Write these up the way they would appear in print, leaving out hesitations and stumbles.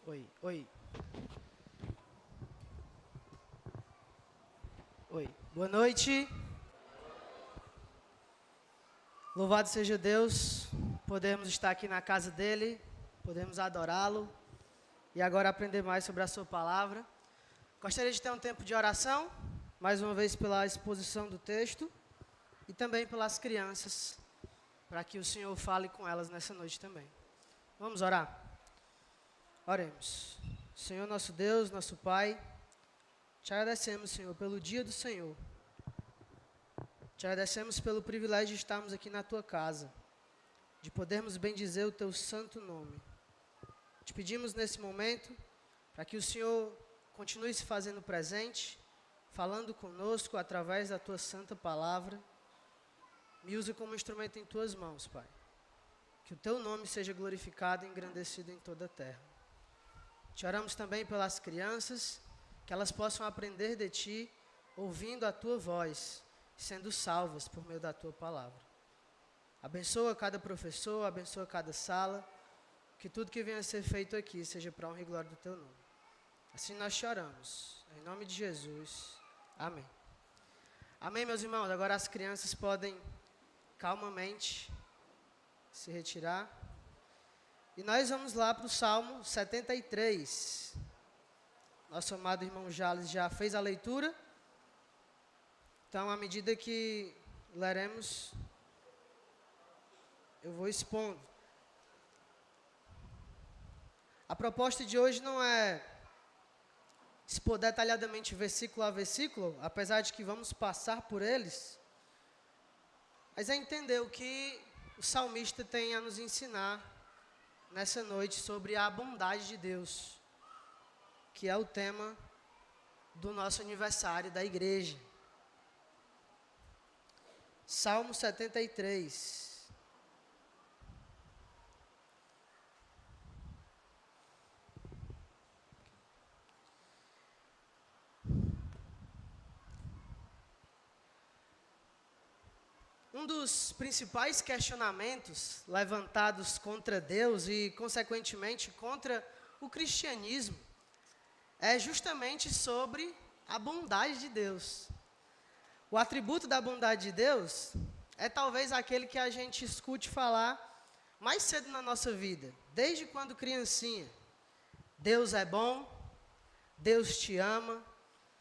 Oi, oi, oi. Boa noite. Louvado seja Deus. Podemos estar aqui na casa dele, podemos adorá-lo e agora aprender mais sobre a sua palavra. Gostaria de ter um tempo de oração, mais uma vez pela exposição do texto e também pelas crianças, para que o Senhor fale com elas nessa noite também. Vamos orar? Oremos. Senhor nosso Deus, nosso Pai, te agradecemos, Senhor, pelo dia do Senhor. Te agradecemos pelo privilégio de estarmos aqui na Tua casa, de podermos bendizer o Teu santo nome. Te pedimos nesse momento, para que o Senhor continue se fazendo presente, falando conosco através da Tua santa palavra. Me use como instrumento em Tuas mãos, Pai. Que o Teu nome seja glorificado e engrandecido em toda a terra. Te oramos também pelas crianças, que elas possam aprender de Ti, ouvindo a Tua voz, sendo salvas por meio da Tua palavra. Abençoa cada professor, abençoa cada sala, que tudo que venha a ser feito aqui seja para a honra e glória do Teu nome. Assim nós choramos, em nome de Jesus. Amém. Amém, meus irmãos. Agora as crianças podem calmamente se retirar. E nós vamos lá para o Salmo 73. Nosso amado irmão Jales já fez a leitura. Então, à medida que leremos, eu vou expondo. A proposta de hoje não é expor detalhadamente versículo a versículo, apesar de que vamos passar por eles, mas é entender o que o salmista tem a nos ensinar nessa noite sobre a bondade de Deus, que é o tema do nosso aniversário da igreja. Salmo 73. Um dos principais questionamentos levantados contra Deus e, consequentemente, contra o cristianismo é justamente sobre a bondade de Deus. O atributo da bondade de Deus é talvez aquele que a gente escute falar mais cedo na nossa vida, desde quando criancinha. Deus é bom, Deus te ama.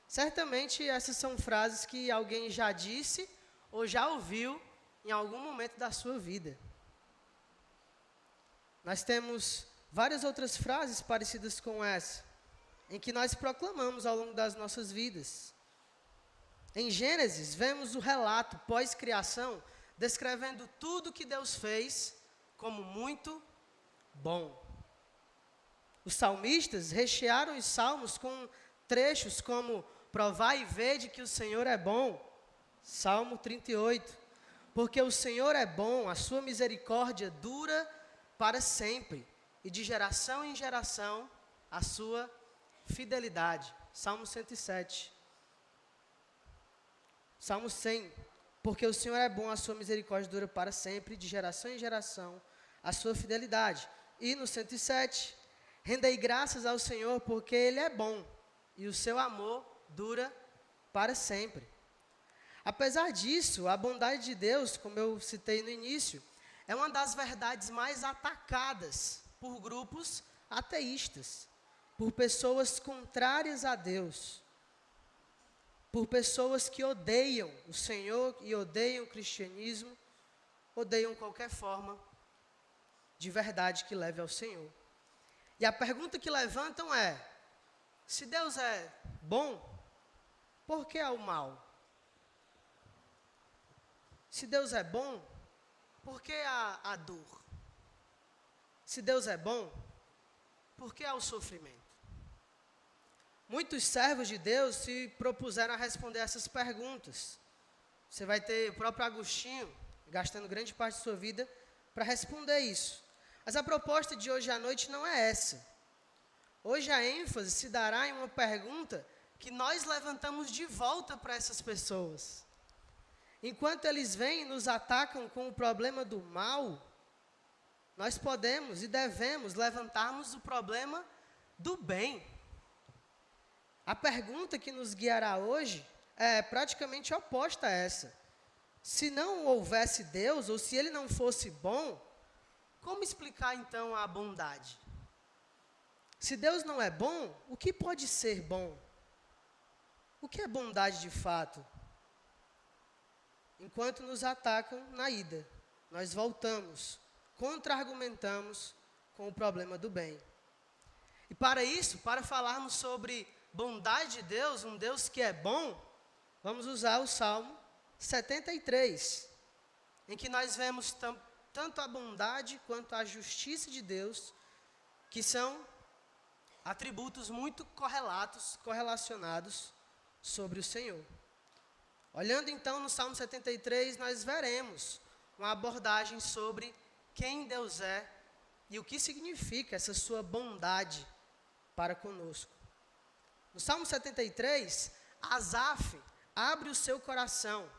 Certamente essas são frases que alguém já disse ou já ouviu em algum momento da sua vida. Nós temos várias outras frases parecidas com essa, em que nós proclamamos ao longo das nossas vidas. Em Gênesis, vemos o relato pós-criação, descrevendo tudo que Deus fez como muito bom. Os salmistas rechearam os salmos com trechos como: provai e vede que o Senhor é bom, Salmo 38. Porque o Senhor é bom, a sua misericórdia dura para sempre, e de geração em geração a sua fidelidade, Salmo 107. Salmo 100, porque o Senhor é bom, a sua misericórdia dura para sempre, de geração em geração a sua fidelidade. E no 107, rendei graças ao Senhor, porque Ele é bom, e o seu amor dura para sempre. Apesar disso, a bondade de Deus, como eu citei no início, é uma das verdades mais atacadas por grupos ateístas, por pessoas contrárias a Deus, por pessoas que odeiam o Senhor e odeiam o cristianismo, odeiam qualquer forma de verdade que leve ao Senhor. E a pergunta que levantam é: se Deus é bom, por que há o mal? Se Deus é bom, por que há a dor? Se Deus é bom, por que há o sofrimento? Muitos servos de Deus se propuseram a responder essas perguntas. Você vai ter o próprio Agostinho gastando grande parte de sua vida para responder isso. Mas a proposta de hoje à noite não é essa. Hoje a ênfase se dará em uma pergunta que nós levantamos de volta para essas pessoas. Enquanto eles vêm e nos atacam com o problema do mal, nós podemos e devemos levantarmos o problema do bem. A pergunta que nos guiará hoje é praticamente oposta a essa. Se não houvesse Deus, ou se ele não fosse bom, como explicar então a bondade? Se Deus não é bom, o que pode ser bom? O que é bondade de fato? Enquanto nos atacam na ida, nós voltamos, contra-argumentamos com o problema do bem. E para isso, para falarmos sobre bondade de Deus, um Deus que é bom, vamos usar o Salmo 73, em que nós vemos tanto a bondade quanto a justiça de Deus, que são atributos muito correlacionados sobre o Senhor. Olhando então no Salmo 73, nós veremos uma abordagem sobre quem Deus é e o que significa essa sua bondade para conosco. No Salmo 73, Asaf abre o seu coração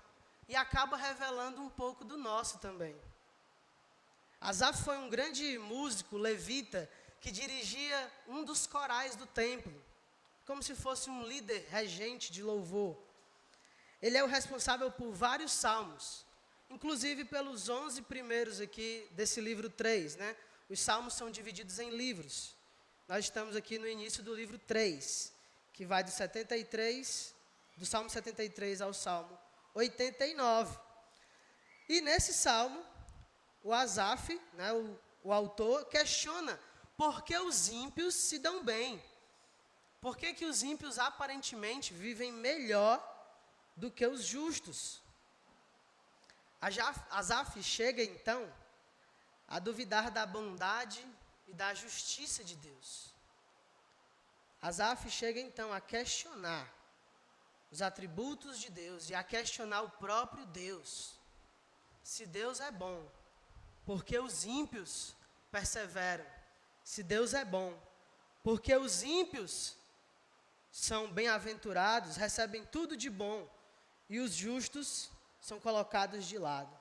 e acaba revelando um pouco do nosso também. Asaf foi um grande músico, levita, que dirigia um dos corais do templo, como se fosse um líder regente de louvor. Ele é o responsável por vários salmos, inclusive pelos 11 primeiros aqui desse livro 3, né? Os salmos são divididos em livros. Nós estamos aqui no início do livro 3, que vai do Salmo 73 ao Salmo 89. E nesse salmo, o Asaf, né, o autor, questiona por que os ímpios se dão bem. Por que os ímpios aparentemente vivem melhor do que os justos? Asaf chega então a duvidar da bondade e da justiça de Deus. Asaf chega então a questionar os atributos de Deus e a questionar o próprio Deus. Se Deus é bom, por que os ímpios perseveram? Se Deus é bom, por que os ímpios são bem-aventurados, recebem tudo de bom, e os justos são colocados de lado?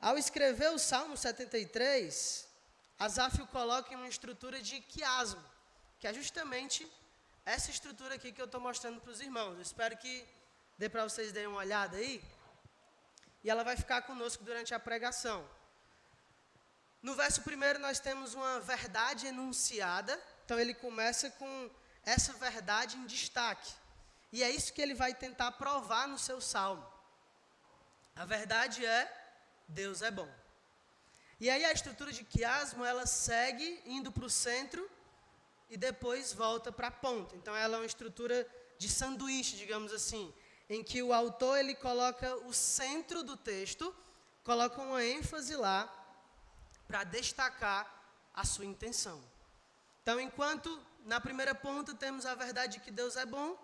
Ao escrever o Salmo 73, Asaf o coloca em uma estrutura de quiasmo, que é justamente essa estrutura aqui que eu estou mostrando para os irmãos. Eu espero que dê para vocês darem uma olhada aí, e ela vai ficar conosco durante a pregação. No verso 1 nós temos uma verdade enunciada, então ele começa com essa verdade em destaque. E é isso que ele vai tentar provar no seu salmo. A verdade é, Deus é bom. E aí a estrutura de quiasmo, ela segue indo para o centro e depois volta para a ponta. Então ela é uma estrutura de sanduíche, digamos assim, em que o autor ele coloca o centro do texto, coloca uma ênfase lá para destacar a sua intenção. Então, enquanto na primeira ponta temos a verdade de que Deus é bom,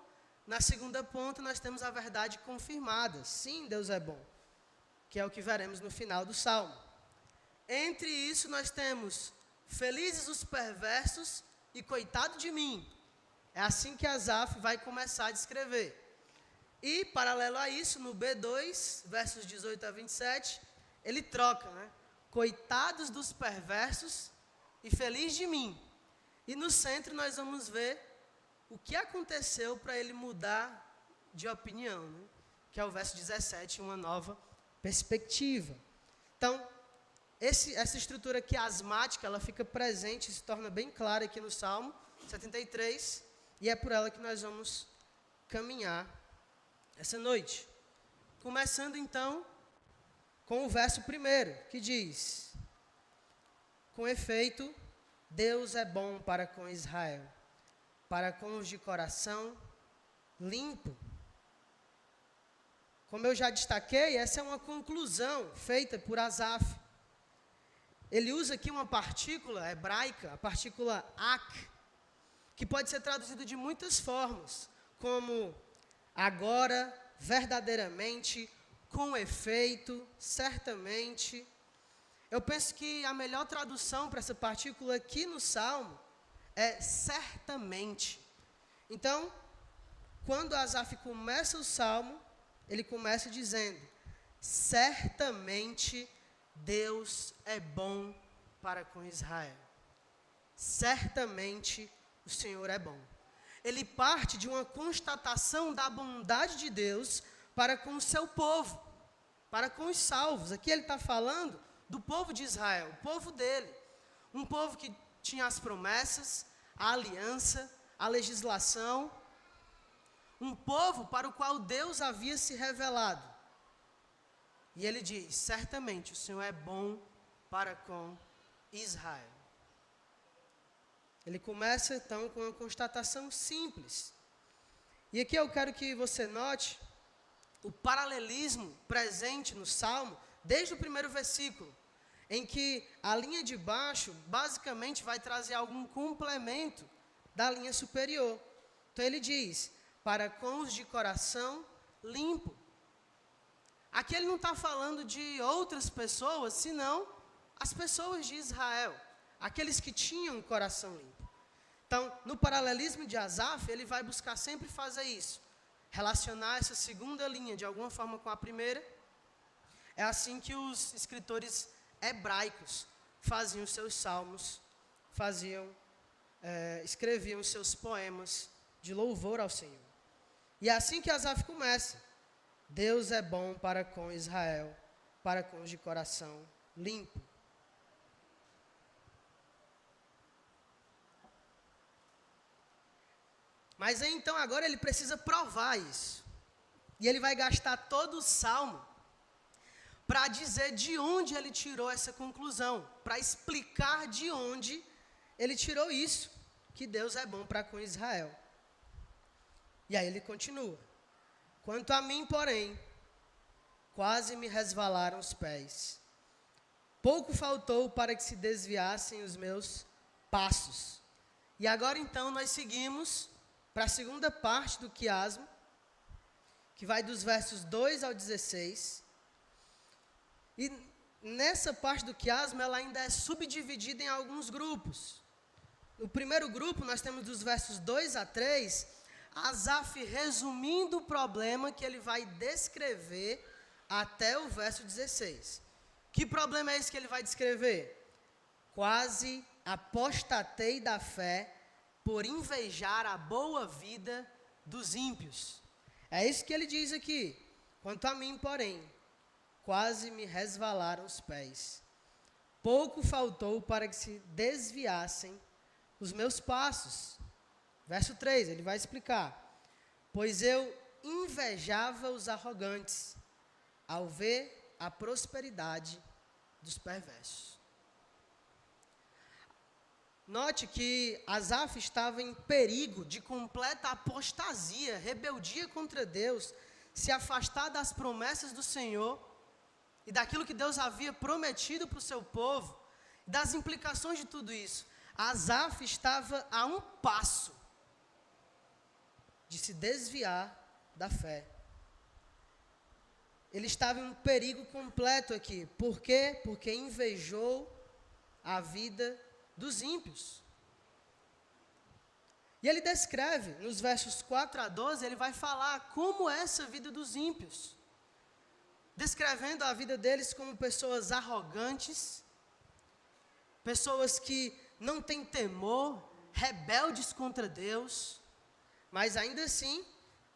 na segunda ponta nós temos a verdade confirmada. Sim, Deus é bom, que é o que veremos no final do Salmo. Entre isso nós temos felizes os perversos e coitado de mim. É assim que Asaf vai começar a descrever. E, paralelo a isso, no B2, versos 18 a 27, ele troca, né? Coitados dos perversos e feliz de mim. E no centro nós vamos ver o que aconteceu para ele mudar de opinião, né? Que é o verso 17, uma nova perspectiva. Então, essa estrutura quiasmática, ela fica presente, se torna bem clara aqui no Salmo 73, e é por ela que nós vamos caminhar essa noite. Começando então com o verso 1, que diz: com efeito, Deus é bom para com Israel, para com os de coração limpo. Como eu já destaquei, essa é uma conclusão feita por Asaf. Ele usa aqui uma partícula hebraica, a partícula ak, que pode ser traduzida de muitas formas, como agora, verdadeiramente, com efeito, certamente. Eu penso que a melhor tradução para essa partícula aqui no Salmo é certamente. Então, quando Asaf começa o Salmo, ele começa dizendo: certamente Deus é bom para com Israel. certamente o Senhor é bom. Ele parte de uma constatação da bondade de Deus para com o seu povo, para com os salvos. Aqui ele está falando do povo de Israel, o povo dele. Um povo que tinha as promessas, a aliança, a legislação. Um povo para o qual Deus havia se revelado. E ele diz, certamente o Senhor é bom para com Israel. Ele começa então com uma constatação simples. E aqui eu quero que você note o paralelismo presente no Salmo, desde o primeiro versículo, em que a linha de baixo basicamente vai trazer algum complemento da linha superior. Então ele diz, para com os de coração limpo. Aqui ele não está falando de outras pessoas, senão as pessoas de Israel, aqueles que tinham um coração limpo. Então, no paralelismo de Asaf, ele vai buscar sempre fazer isso, relacionar essa segunda linha de alguma forma com a primeira. É assim que os escritores hebraicos faziam os seus salmos, escreviam os seus poemas de louvor ao Senhor. E é assim que Asaf começa. Deus é bom para com Israel, para com os de coração limpo. Mas aí, então agora ele precisa provar isso. E ele vai gastar todo o salmo para dizer de onde ele tirou essa conclusão, para explicar de onde ele tirou isso, que Deus é bom para com Israel. E aí ele continua. Quanto a mim, porém, quase me resvalaram os pés. Pouco faltou para que se desviassem os meus passos. E agora então nós seguimos para a segunda parte do quiasmo, que vai dos versos 2 ao 16. E nessa parte do quiasmo, ela ainda é subdividida em alguns grupos. No primeiro grupo, nós temos dos versos 2 a 3, Asaf resumindo o problema que ele vai descrever até o verso 16. Que problema é esse que ele vai descrever? Quase apostatei da fé por invejar a boa vida dos ímpios. É isso que ele diz aqui. Quanto a mim, porém, quase me resvalaram os pés. Pouco faltou para que se desviassem os meus passos. Verso 3, ele vai explicar. Pois eu invejava os arrogantes, ao ver a prosperidade dos perversos. Note que Asaf estava em perigo de completa apostasia, rebeldia contra Deus, se afastar das promessas do Senhor e daquilo que Deus havia prometido para o seu povo, das implicações de tudo isso. Asaf estava a um passo de se desviar da fé. Ele estava em um perigo completo aqui. Por quê? Porque invejou a vida dos ímpios. E ele descreve, nos versos 4 a 12, ele vai falar como é essa vida dos ímpios. Descrevendo a vida deles como pessoas arrogantes, pessoas que não têm temor, rebeldes contra Deus, mas ainda assim,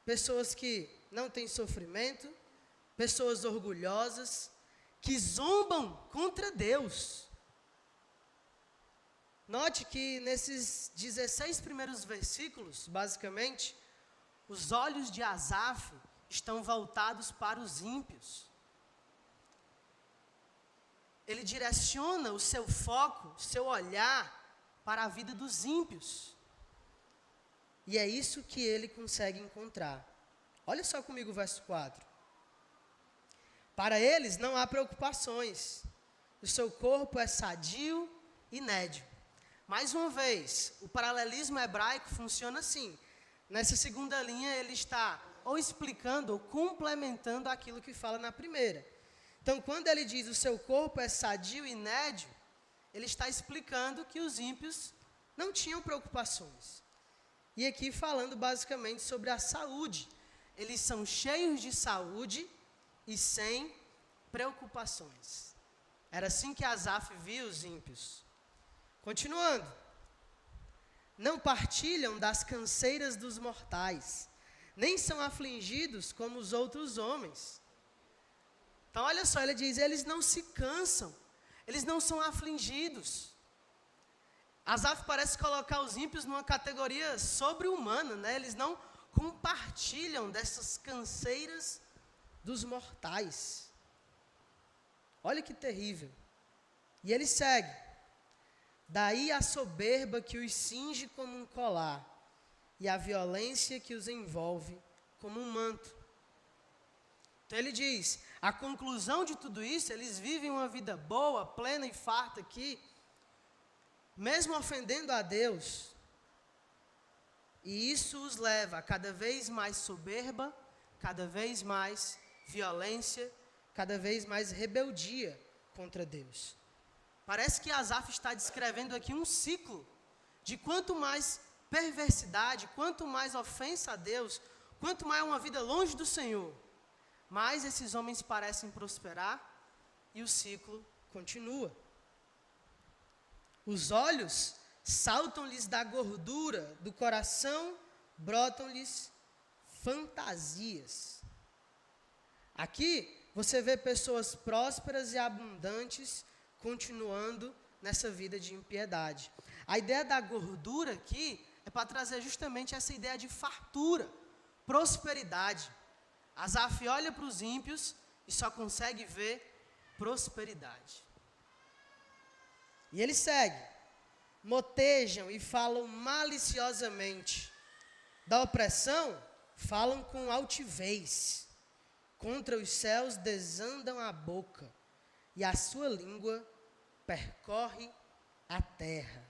pessoas que não têm sofrimento, pessoas orgulhosas, que zombam contra Deus. Note que nesses 16 primeiros versículos, basicamente, os olhos de Asaf estão voltados para os ímpios. Ele direciona o seu foco, seu olhar para a vida dos ímpios. E é isso que ele consegue encontrar. Olha só comigo o verso 4. Para eles não há preocupações. O seu corpo é sadio e nédio. Mais uma vez, o paralelismo hebraico funciona assim. Nessa segunda linha, ele está ou explicando ou complementando aquilo que fala na primeira. Então, quando ele diz o seu corpo é sadio e nédio, ele está explicando que os ímpios não tinham preocupações. E aqui falando basicamente sobre a saúde. Eles são cheios de saúde e sem preocupações. Era assim que Asaf via os ímpios. Continuando, não partilham das canseiras dos mortais, nem são afligidos como os outros homens. Então olha só, ele diz, eles não se cansam, eles não são afligidos. Asaf parece colocar os ímpios numa categoria sobre-humana, né? Eles não compartilham dessas canseiras dos mortais. Olha que terrível. E ele segue. Daí a soberba que os cinge como um colar, e a violência que os envolve como um manto. Então ele diz, a conclusão de tudo isso, eles vivem uma vida boa, plena e farta aqui, mesmo ofendendo a Deus, e isso os leva a cada vez mais soberba, cada vez mais violência, cada vez mais rebeldia contra Deus. Parece que Asaf está descrevendo aqui um ciclo de quanto mais perversidade, quanto mais ofensa a Deus, quanto mais uma vida longe do Senhor, mais esses homens parecem prosperar e o ciclo continua. Os olhos saltam-lhes da gordura, do coração brotam-lhes fantasias. Aqui você vê pessoas prósperas e abundantes continuando nessa vida de impiedade. A ideia da gordura aqui é para trazer justamente essa ideia de fartura, prosperidade. Asaf olha para os ímpios e só consegue ver prosperidade. E ele segue. Motejam e falam maliciosamente. Da opressão, falam com altivez. Contra os céus desandam a boca, e a sua língua percorre a terra.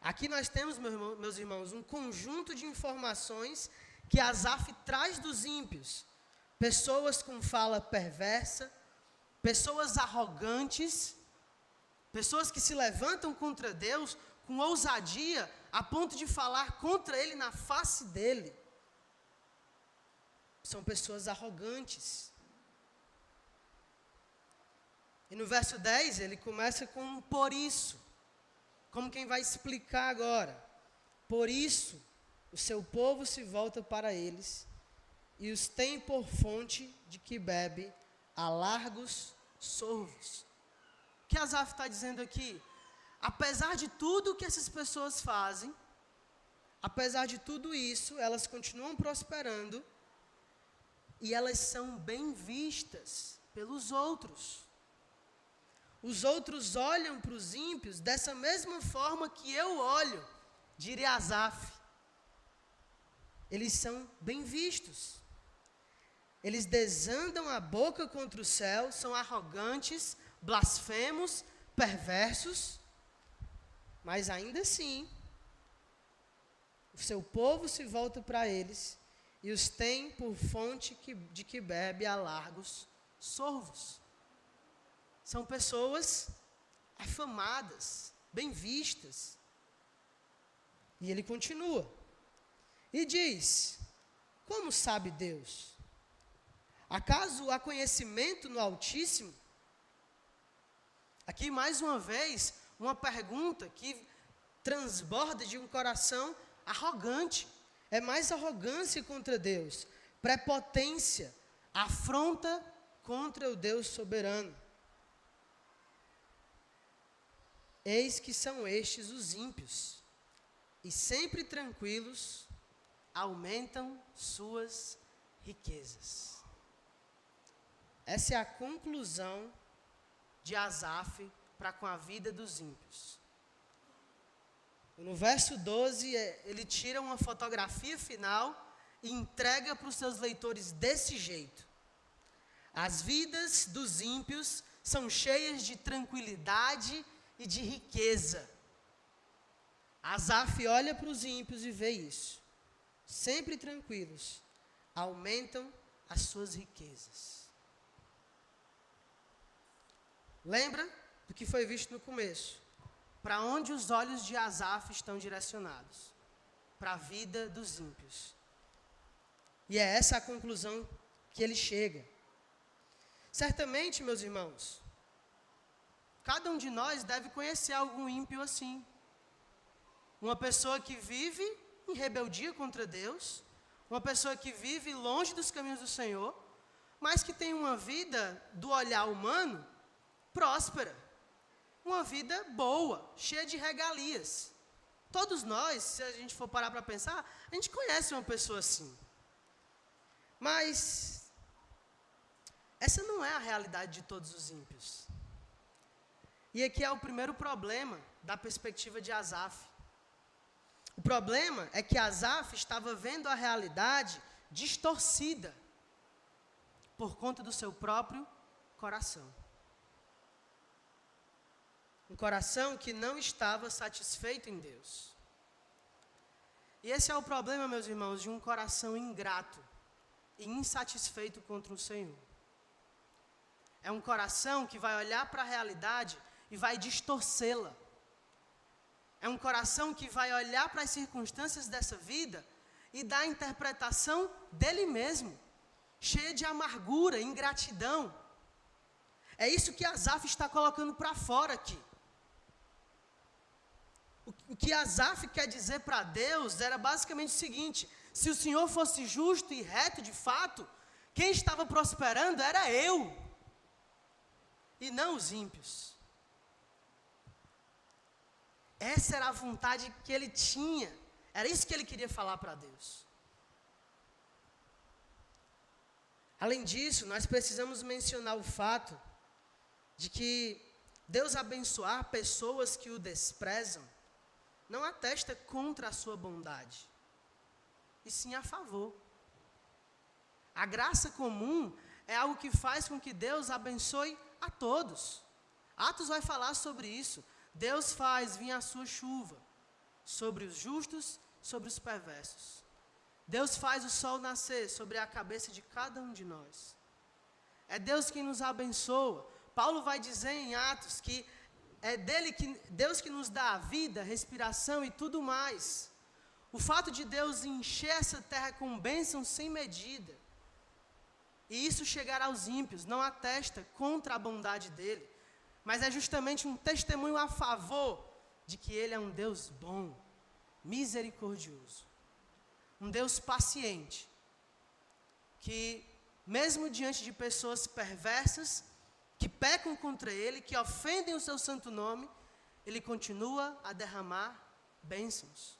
Aqui nós temos, meus irmãos, um conjunto de informações que Asaf traz dos ímpios. Pessoas com fala perversa, pessoas arrogantes, pessoas que se levantam contra Deus com ousadia, a ponto de falar contra Ele na face dEle. São pessoas arrogantes. E no verso 10, ele começa com um por isso. Como quem vai explicar agora. Por isso, o seu povo se volta para eles e os tem por fonte de que bebe a largos sorvos. O que Asaf está dizendo aqui? Apesar de tudo que essas pessoas fazem, apesar de tudo isso, elas continuam prosperando e elas são bem vistas pelos outros. Os outros olham para os ímpios dessa mesma forma que eu olho, diria Asaf. Eles são bem vistos. Eles desandam a boca contra o céu, são arrogantes, blasfemos, perversos, mas ainda assim, o seu povo se volta para eles e os tem por fonte de que bebe a largos sorvos. São pessoas afamadas, bem vistas. E ele continua. E diz, como sabe Deus? Acaso há conhecimento no Altíssimo? Aqui mais uma vez, uma pergunta que transborda de um coração arrogante. É mais arrogância contra Deus, prepotência, afronta contra o Deus soberano. Eis que são estes os ímpios, e sempre tranquilos, aumentam suas riquezas. Essa é a conclusão de Asaf para com a vida dos ímpios. No verso 12, ele tira uma fotografia final e entrega para os seus leitores desse jeito. As vidas dos ímpios são cheias de tranquilidade e de riqueza. Asaf olha para os ímpios e vê isso. Sempre tranquilos, aumentam as suas riquezas. Lembra do que foi visto no começo? Para onde os olhos de Asaf estão direcionados? Para a vida dos ímpios. E é essa a conclusão que ele chega. Certamente, meus irmãos, cada um de nós deve conhecer algum ímpio assim. Uma pessoa que vive em rebeldia contra Deus, uma pessoa que vive longe dos caminhos do Senhor, mas que tem uma vida do olhar humano próspera, uma vida boa, cheia de regalias. Todos nós, se a gente for parar para pensar, a gente conhece uma pessoa assim. Mas essa não é a realidade de todos os ímpios. E aqui é o primeiro problema da perspectiva de Asaf. O problema é que Asaf estava vendo a realidade distorcida por conta do seu próprio coração. Um coração que não estava satisfeito em Deus. E esse é o problema, meus irmãos, de um coração ingrato e insatisfeito contra o Senhor. É um coração que vai olhar para a realidade e vai distorcê-la. É um coração que vai olhar para as circunstâncias dessa vida e dar a interpretação dele mesmo, cheia de amargura, ingratidão. É isso que Asaf está colocando para fora aqui. O que Asaf quer dizer para Deus era basicamente o seguinte: se o Senhor fosse justo e reto de fato, quem estava prosperando era eu, e não os ímpios. Essa era a vontade que ele tinha, era isso que ele queria falar para Deus. Além disso, nós precisamos mencionar o fato de que Deus abençoar pessoas que o desprezam não atesta contra a sua bondade, e sim a favor. A graça comum é algo que faz com que Deus abençoe a todos. Atos vai falar sobre isso. Deus faz vir a sua chuva sobre os justos, sobre os perversos. Deus faz o sol nascer sobre a cabeça de cada um de nós. É Deus quem nos abençoa. Paulo vai dizer em Atos que é Deus que nos dá a vida, respiração e tudo mais. O fato de Deus encher essa terra com bênçãos sem medida, e isso chegar aos ímpios, não atesta contra a bondade dele, mas é justamente um testemunho a favor de que ele é um Deus bom, misericordioso, um Deus paciente, que mesmo diante de pessoas perversas, que pecam contra ele, que ofendem o seu santo nome, ele continua a derramar bênçãos.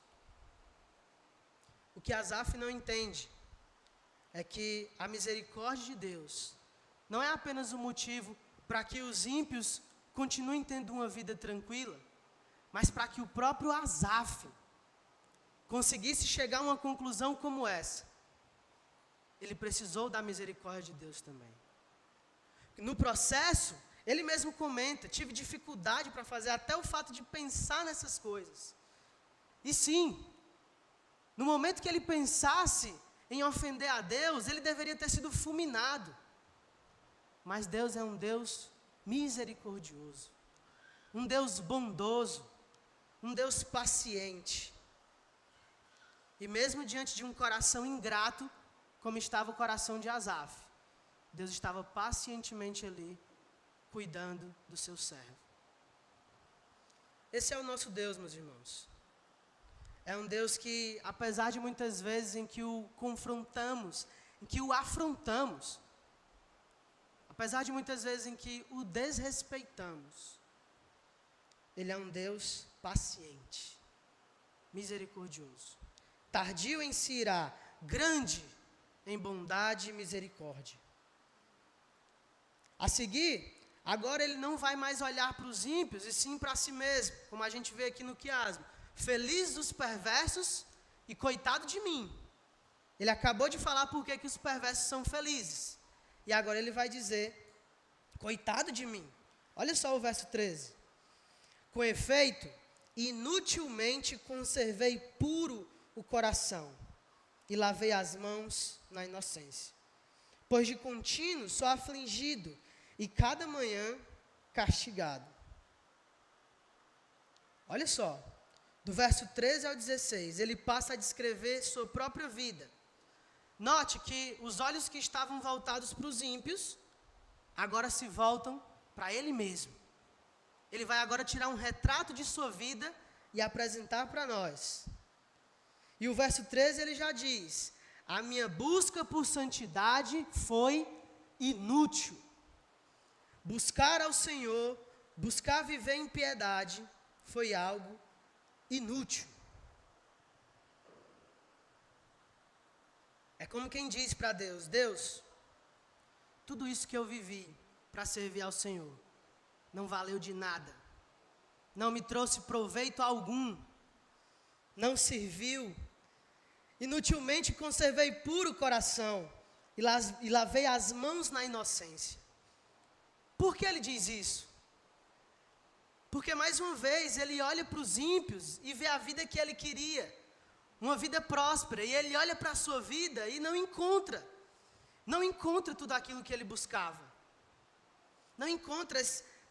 O que Asaf não entende é que a misericórdia de Deus não é apenas o motivo para que os ímpios continuem tendo uma vida tranquila, mas para que o próprio Asaf conseguisse chegar a uma conclusão como essa. Ele precisou da misericórdia de Deus também. No processo, ele mesmo comenta, tive dificuldade para fazer até o fato de pensar nessas coisas. E sim, no momento que ele pensasse em ofender a Deus, ele deveria ter sido fulminado. Mas Deus é um Deus misericordioso, um Deus bondoso, um Deus paciente. E mesmo diante de um coração ingrato, como estava o coração de Asaf, Deus estava pacientemente ali, cuidando do seu servo. Esse é o nosso Deus, meus irmãos. É um Deus que, apesar de muitas vezes em que o confrontamos, em que o afrontamos, apesar de muitas vezes em que o desrespeitamos, Ele é um Deus paciente, misericordioso, tardio em se irar, grande em bondade e misericórdia. A seguir, agora ele não vai mais olhar para os ímpios, e sim para si mesmo, como a gente vê aqui no quiasmo. Feliz dos perversos e coitado de mim. Ele acabou de falar por que os perversos são felizes. E agora ele vai dizer, coitado de mim. Olha só o verso 13. Com efeito, inutilmente conservei puro o coração e lavei as mãos na inocência. Pois de contínuo sou afligido e cada manhã castigado. Olha só, do verso 13 ao 16, ele passa a descrever sua própria vida. Note que os olhos que estavam voltados para os ímpios, agora se voltam para ele mesmo. Ele vai agora tirar um retrato de sua vida e apresentar para nós. E o verso 13 ele já diz: a minha busca por santidade foi inútil. Buscar ao Senhor, buscar viver em piedade, foi algo inútil. É como quem diz para Deus: Deus, tudo isso que eu vivi para servir ao Senhor não valeu de nada, não me trouxe proveito algum, não serviu, inutilmente conservei puro o coração e lavei as mãos na inocência. Por que ele diz isso? Porque mais uma vez ele olha para os ímpios e vê a vida que ele queria, uma vida próspera, e ele olha para a sua vida e não encontra tudo aquilo que ele buscava. Não encontra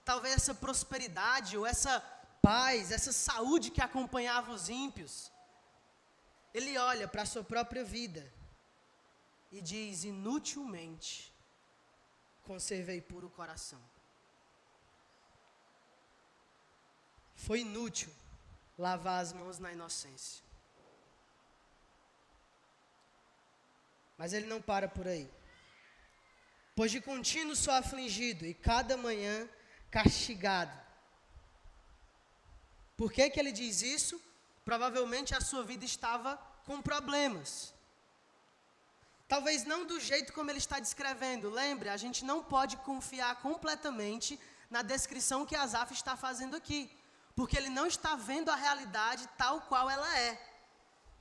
talvez essa prosperidade ou essa paz, essa saúde que acompanhava os ímpios. Ele olha para a sua própria vida e diz: inutilmente conservei puro coração. Foi inútil lavar as mãos na inocência. Mas ele não para por aí. Pois de contínuo sou afligido e cada manhã castigado. Por que ele diz isso? Provavelmente a sua vida estava com problemas. Talvez não do jeito como ele está descrevendo. Lembre, a gente não pode confiar completamente na descrição que Asaf está fazendo aqui. Porque ele não está vendo a realidade tal qual ela é.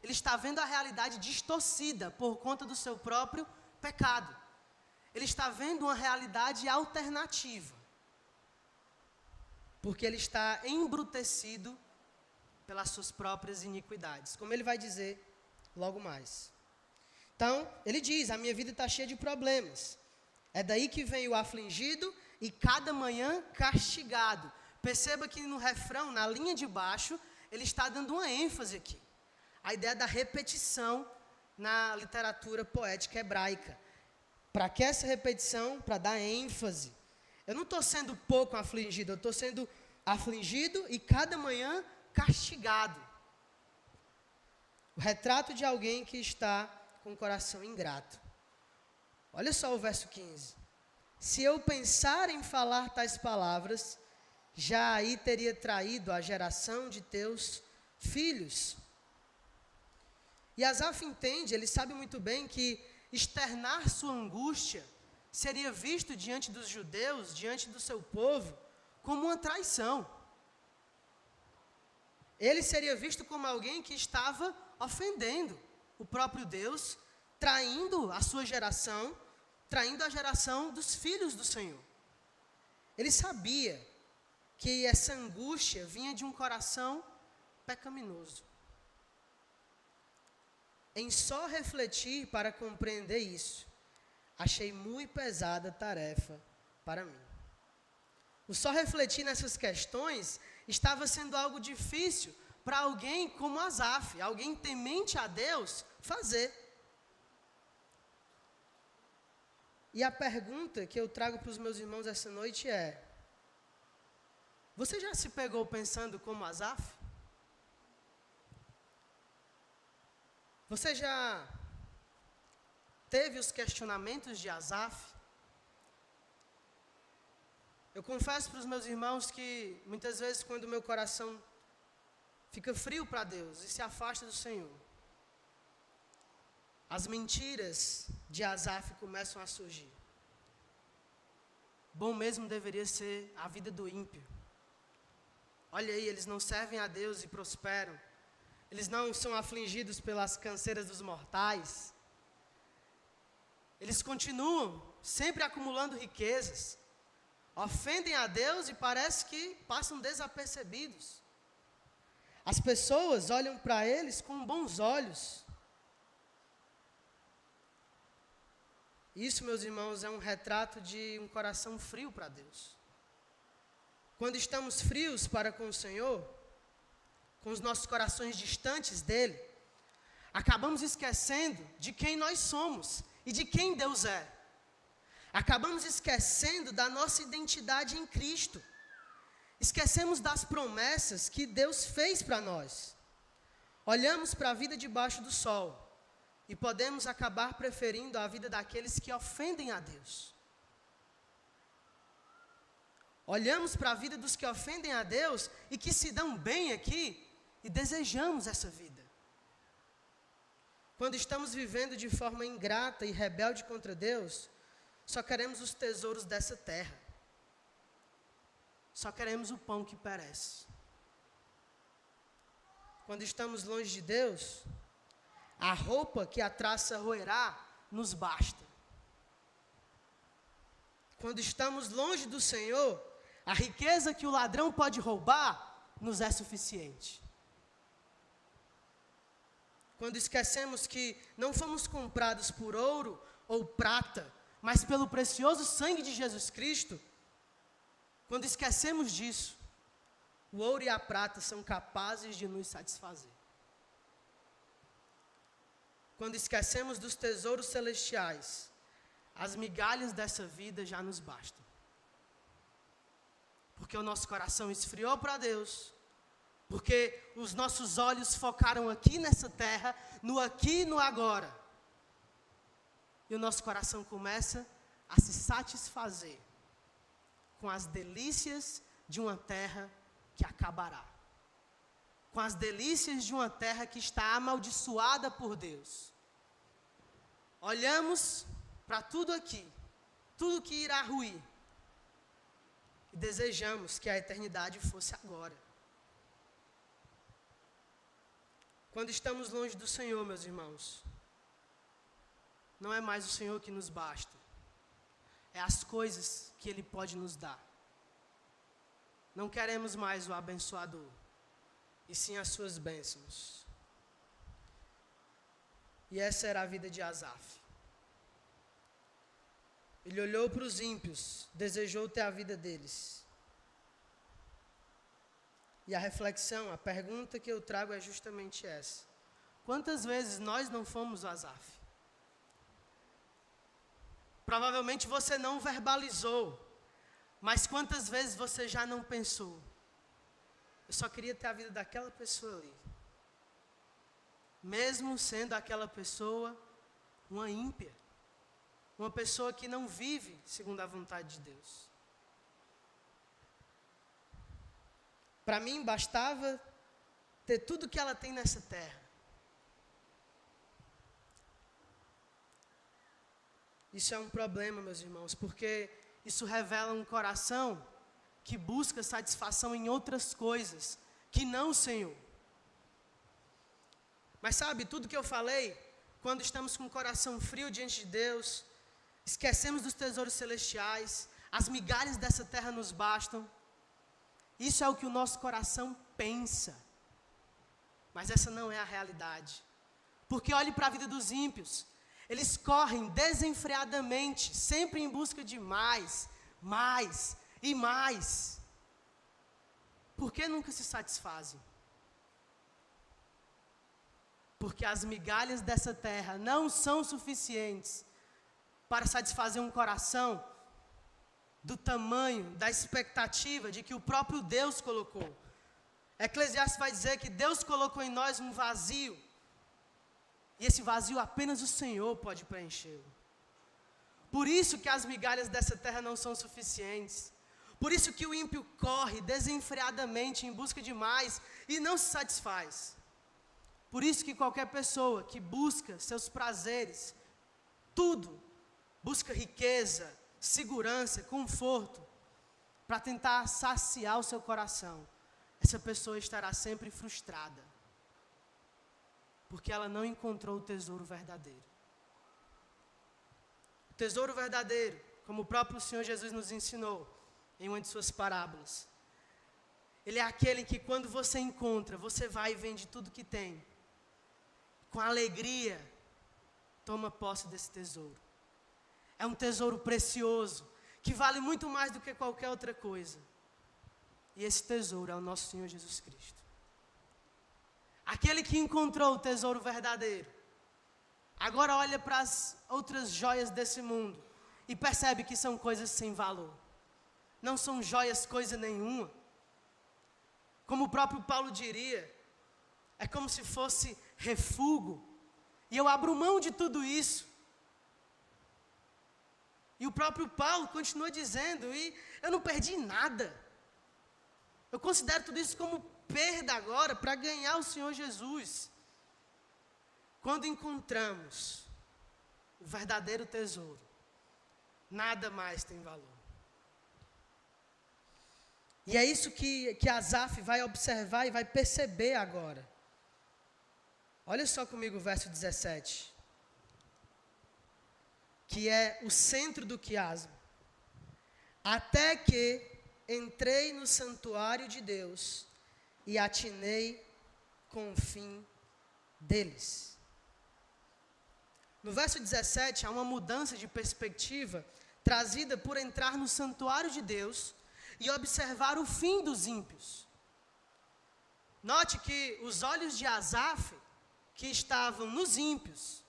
Ele está vendo a realidade distorcida por conta do seu próprio pecado. Ele está vendo uma realidade alternativa. Porque ele está embrutecido pelas suas próprias iniquidades. Como ele vai dizer logo mais. Então, ele diz: a minha vida está cheia de problemas. É daí que vem o afligido e cada manhã castigado. Perceba que no refrão, na linha de baixo, ele está dando uma ênfase aqui. A ideia da repetição na literatura poética hebraica. Para que essa repetição? Para dar ênfase. Eu não estou sendo pouco afligido, eu estou sendo afligido e cada manhã castigado. O retrato de alguém que está com o coração ingrato. Olha só o verso 15. Se eu pensar em falar tais palavras, já aí teria traído a geração de teus filhos. E Asaf entende, ele sabe muito bem que externar sua angústia seria visto diante dos judeus, diante do seu povo, como uma traição. Ele seria visto como alguém que estava ofendendo o próprio Deus, traindo a sua geração, traindo a geração dos filhos do Senhor. Ele sabia que essa angústia vinha de um coração pecaminoso. Em só refletir para compreender isso, achei muito pesada a tarefa para mim. O só refletir nessas questões estava sendo algo difícil para alguém como Asaf, alguém temente a Deus, fazer. E a pergunta que eu trago para os meus irmãos essa noite é: você já se pegou pensando como Asaf? Você já teve os questionamentos de Asaf? Eu confesso para os meus irmãos que muitas vezes quando o meu coração fica frio para Deus e se afasta do Senhor, as mentiras de Asaf começam a surgir. Bom mesmo deveria ser a vida do ímpio. Olha aí, eles não servem a Deus e prosperam. Eles não são afligidos pelas canseiras dos mortais. Eles continuam sempre acumulando riquezas. Ofendem a Deus e parece que passam desapercebidos. As pessoas olham para eles com bons olhos. Isso, meus irmãos, é um retrato de um coração frio para Deus. Quando estamos frios para com o Senhor, com os nossos corações distantes dEle, acabamos esquecendo de quem nós somos e de quem Deus é. Acabamos esquecendo da nossa identidade em Cristo. Esquecemos das promessas que Deus fez para nós. Olhamos para a vida debaixo do sol e podemos acabar preferindo a vida daqueles que ofendem a Deus. Olhamos para a vida dos que ofendem a Deus e que se dão bem aqui e desejamos essa vida. Quando estamos vivendo de forma ingrata e rebelde contra Deus, só queremos os tesouros dessa terra. Só queremos o pão que perece. Quando estamos longe de Deus, a roupa que a traça roerá nos basta. Quando estamos longe do Senhor, a riqueza que o ladrão pode roubar nos é suficiente. Quando esquecemos que não fomos comprados por ouro ou prata, mas pelo precioso sangue de Jesus Cristo, quando esquecemos disso, o ouro e a prata são capazes de nos satisfazer. Quando esquecemos dos tesouros celestiais, as migalhas dessa vida já nos bastam. Porque o nosso coração esfriou para Deus, porque os nossos olhos focaram aqui nessa terra, no aqui e no agora. E o nosso coração começa a se satisfazer com as delícias de uma terra que acabará. Com as delícias de uma terra que está amaldiçoada por Deus. Olhamos para tudo aqui, tudo que irá ruir, e desejamos que a eternidade fosse agora. Quando estamos longe do Senhor, meus irmãos, não é mais o Senhor que nos basta, é as coisas que Ele pode nos dar. Não queremos mais o abençoador, e sim as suas bênçãos. E essa era a vida de Asaf. Ele olhou para os ímpios, desejou ter a vida deles. E a reflexão, a pergunta que eu trago é justamente essa. Quantas vezes nós não fomos Asaf? Provavelmente você não verbalizou, mas quantas vezes você já não pensou? Eu só queria ter a vida daquela pessoa ali. Mesmo sendo aquela pessoa uma ímpia. Uma pessoa que não vive segundo a vontade de Deus. Para mim, bastava ter tudo que ela tem nessa terra. Isso é um problema, meus irmãos, porque isso revela um coração que busca satisfação em outras coisas, que não o Senhor. Mas sabe, tudo que eu falei, quando estamos com o coração frio diante de Deus, esquecemos dos tesouros celestiais, as migalhas dessa terra nos bastam. Isso é o que o nosso coração pensa. Mas essa não é a realidade. Porque olhe para a vida dos ímpios. Eles correm desenfreadamente, sempre em busca de mais, mais e mais. Por que nunca se satisfazem? Porque as migalhas dessa terra não são suficientes para satisfazer um coração do tamanho, da expectativa de que o próprio Deus colocou. Eclesiastes vai dizer que Deus colocou em nós um vazio, e esse vazio apenas o Senhor pode preenchê-lo. Por isso que as migalhas dessa terra não são suficientes. Por isso que o ímpio corre desenfreadamente em busca de mais e não se satisfaz. Por isso que qualquer pessoa que busca seus prazeres, tudo, busca riqueza, segurança, conforto, para tentar saciar o seu coração, essa pessoa estará sempre frustrada, porque ela não encontrou o tesouro verdadeiro. O tesouro verdadeiro, como o próprio Senhor Jesus nos ensinou em uma de suas parábolas, ele é aquele que quando você encontra, você vai e vende tudo que tem, com alegria, toma posse desse tesouro. É um tesouro precioso, que vale muito mais do que qualquer outra coisa. E esse tesouro é o nosso Senhor Jesus Cristo. Aquele que encontrou o tesouro verdadeiro, agora olha para as outras joias desse mundo e percebe que são coisas sem valor. Não são joias coisa nenhuma. como o próprio Paulo diria, é como se fosse refúgio, e eu abro mão de tudo isso. E o próprio Paulo continua dizendo, e eu não perdi nada. Eu considero tudo isso como perda agora para ganhar o Senhor Jesus. Quando encontramos o verdadeiro tesouro, nada mais tem valor. E é isso que Asaf vai observar e vai perceber agora. Olha só comigo o verso 17. Que é o centro do quiasmo. Até que entrei no santuário de Deus e atinei com o fim deles. No verso 17, há uma mudança de perspectiva trazida por entrar no santuário de Deus e observar o fim dos ímpios. Note que os olhos de Asaf, que estavam nos ímpios,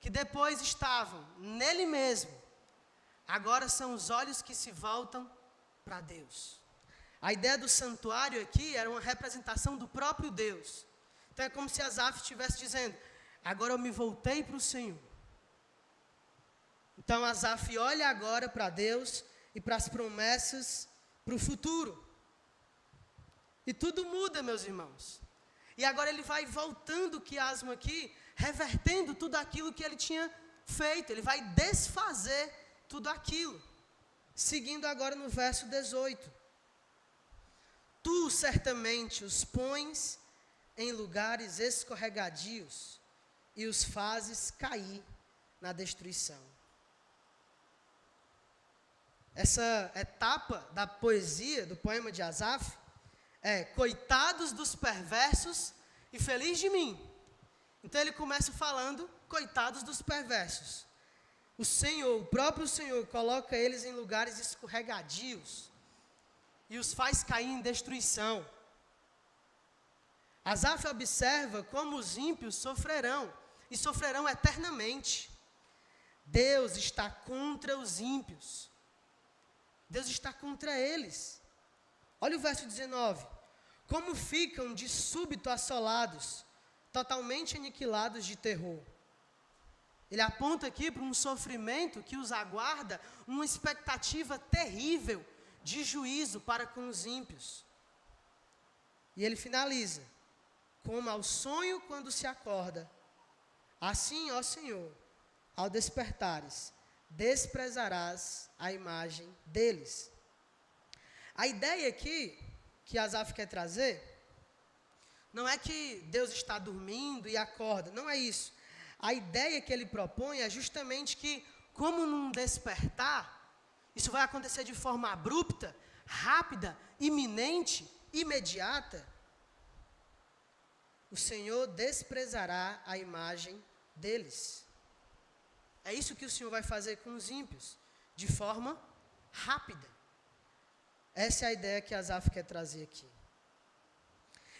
que depois estavam nele mesmo, agora são os olhos que se voltam para Deus. A ideia do santuário aqui era uma representação do próprio Deus. Então é como se Asaf estivesse dizendo, agora eu me voltei para o Senhor. Então Asaf olha agora para Deus e para as promessas para o futuro. E tudo muda, meus irmãos. E agora ele vai voltando o quiasmo aqui, revertendo tudo aquilo que ele tinha feito. Ele vai desfazer tudo aquilo. Seguindo agora no verso 18. Tu certamente os pões em lugares escorregadios e os fazes cair na destruição. Essa etapa da poesia, do poema de Asaf, é coitados dos perversos e feliz de mim. Então ele começa falando, coitados dos perversos. O Senhor, o próprio Senhor, coloca eles em lugares escorregadios e os faz cair em destruição. Asaf observa como os ímpios sofrerão, e sofrerão eternamente. Deus está contra os ímpios. Deus está contra eles. Olha o verso 19. Como ficam de súbito assolados, totalmente aniquilados de terror. Ele aponta aqui para um sofrimento que os aguarda, uma expectativa terrível de juízo para com os ímpios. E ele finaliza, como ao sonho quando se acorda, assim, ó Senhor, ao despertares, desprezarás a imagem deles. A ideia aqui, que Asaf quer trazer, não é que Deus está dormindo e acorda, não é isso. A ideia que ele propõe é justamente que, como num despertar, isso vai acontecer de forma abrupta, rápida, iminente, imediata, o Senhor desprezará a imagem deles. É isso que o Senhor vai fazer com os ímpios, de forma rápida. Essa é a ideia que Asaf quer trazer aqui.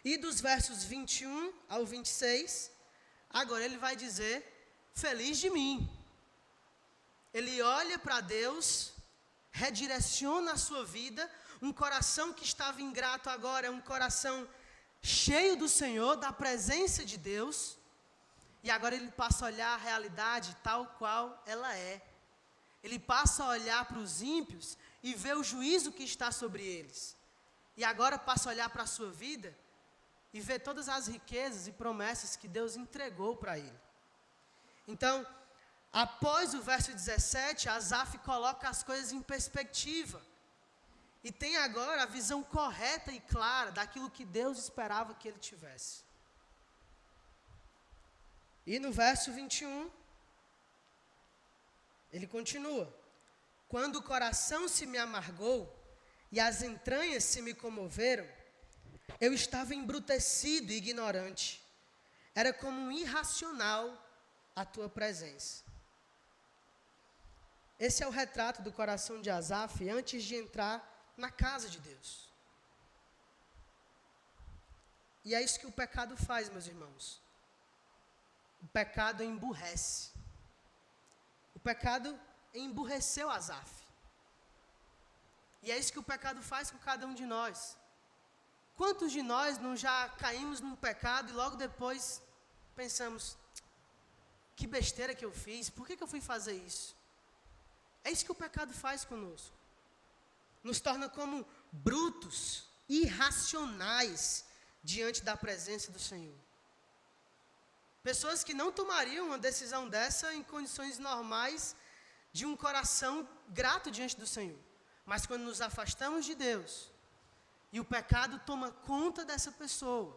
E dos versos 21 ao 26, agora ele vai dizer, feliz de mim. Ele olha para Deus, redireciona a sua vida, um coração que estava ingrato agora é um coração cheio do Senhor, da presença de Deus, e agora ele passa a olhar a realidade tal qual ela é. Ele passa a olhar para os ímpios e ver o juízo que está sobre eles. E agora passa a olhar para a sua vida e ver todas as riquezas e promessas que Deus entregou para ele. Então, após o verso 17, Asaf coloca as coisas em perspectiva. E tem agora a visão correta e clara daquilo que Deus esperava que ele tivesse. E no verso 21, ele continua. Quando o coração se me amargou e as entranhas se me comoveram, eu estava embrutecido e ignorante. Era como um irracional a tua presença. Esse é o retrato do coração de Asaf antes de entrar na casa de Deus. E é isso que o pecado faz, meus irmãos. O pecado emburrece. O pecado emburreceu Asaf. E é isso que o pecado faz com cada um de nós. Quantos de nós não já caímos num pecado e logo depois pensamos, que besteira que eu fiz, por que eu fui fazer isso? É isso que o pecado faz conosco. Nos torna como brutos, irracionais diante da presença do Senhor. Pessoas que não tomariam uma decisão dessa em condições normais de um coração grato diante do Senhor. Mas quando nos afastamos de Deus e o pecado toma conta dessa pessoa,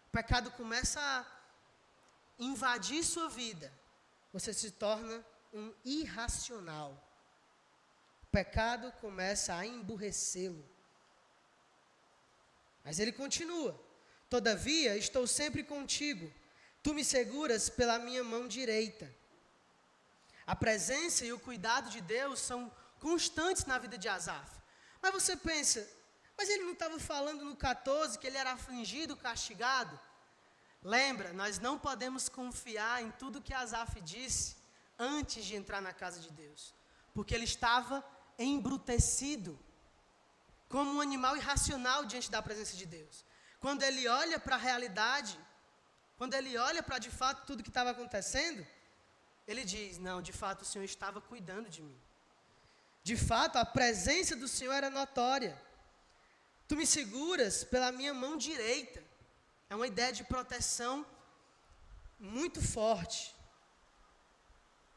o pecado começa a invadir sua vida, você se torna um irracional. O pecado começa a emburrecê-lo. Mas ele continua: todavia estou sempre contigo, tu me seguras pela minha mão direita. A presença e o cuidado de Deus são constantes na vida de Asaf. Mas você pensa, mas ele não estava falando no 14 que ele era afligido, castigado? Lembra, nós não podemos confiar em tudo que Asaf disse antes de entrar na casa de Deus. Porque ele estava embrutecido, como um animal irracional diante da presença de Deus. Quando ele olha para a realidade, quando ele olha para de fato tudo que estava acontecendo, ele diz, não, de fato o Senhor estava cuidando de mim. De fato a presença do Senhor era notória. Tu me seguras pela minha mão direita. É uma ideia de proteção muito forte.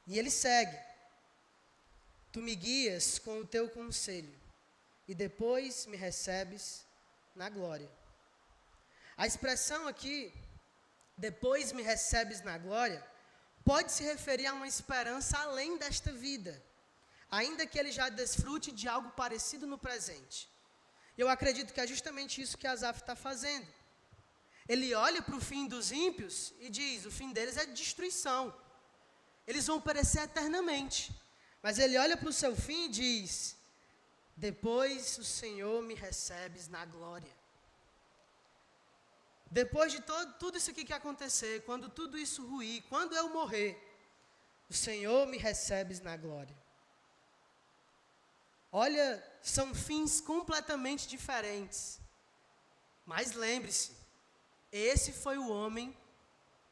E ele segue. Tu me guias com o teu conselho, e depois me recebes na glória. A expressão aqui, depois me recebes na glória, pode se referir a uma esperança além desta vida, ainda que ele já desfrute de algo parecido no presente. Eu acredito que é justamente isso que Asaf está fazendo. Ele olha para o fim dos ímpios e diz, o fim deles é destruição. Eles vão perecer eternamente. Mas ele olha para o seu fim e diz, depois o Senhor me recebes na glória. Depois de tudo isso aqui que acontecer, quando tudo isso ruir, quando eu morrer, o Senhor me recebes na glória. Olha, são fins completamente diferentes. Mas lembre-se, esse foi o homem